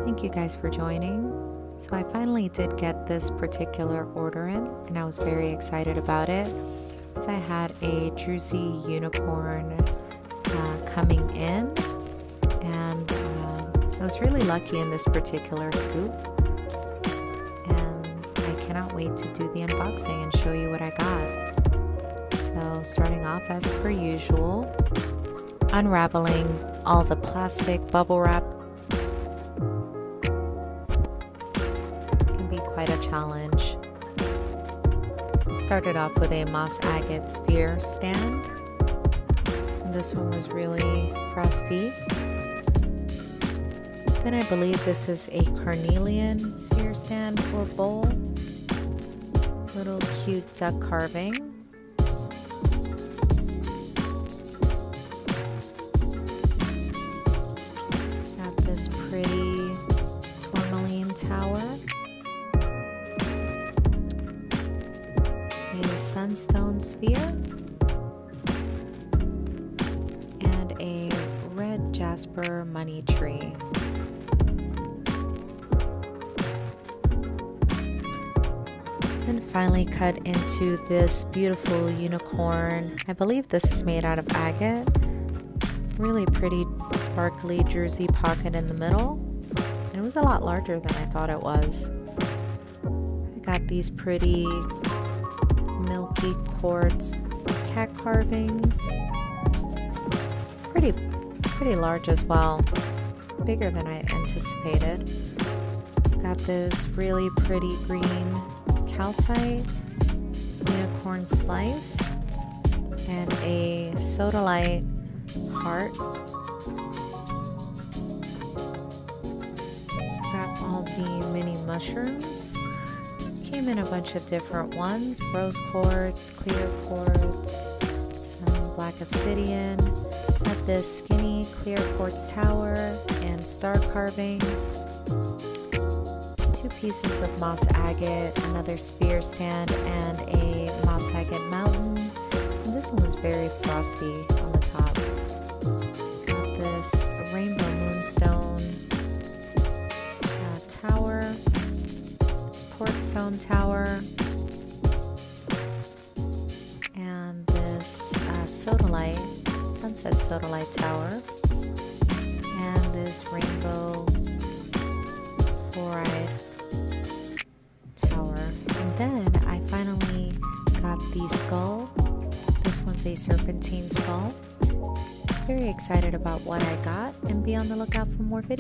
Thank you guys for joining. So I finally did get this particular order in, and I was very excited about it. I had a Druzy unicorn coming in, and I was really lucky in this particular scoop, and I cannot wait to do the unboxing and show you what I got. So starting off as per usual, unraveling all the plastic bubble wrap can be quite a challenge. Started off with a moss agate sphere stand, and this one was really frosty. Then I believe this is a carnelian sphere stand or bowl. Little cute duck carving. Got this pretty tourmaline tower. A sunstone sphere. And a red jasper money tree. And finally cut into this beautiful unicorn. I believe this is made out of agate. Really pretty sparkly Druzy pocket in the middle. And it was a lot larger than I thought it was. I got these pretty milky quartz cat carvings. Pretty large as well. Bigger than I anticipated. Got this really pretty green calcite, unicorn slice, and a sodalite heart. Got all the mini mushrooms. Came in a bunch of different ones: rose quartz, clear quartz, some black obsidian. Got this skinny clear quartz tower and star carving. 2 pieces of moss agate, another sphere stand, and a moss agate mountain. And this one was very frosty on the top. Got this rainbow moonstone tower, this portstone tower, and this sodalite, sunset sodalite tower, and this rainbow fluoride tower. And then I finally got the skull. This one's a serpentine skull. Very excited about what I got, and be on the lookout for more videos.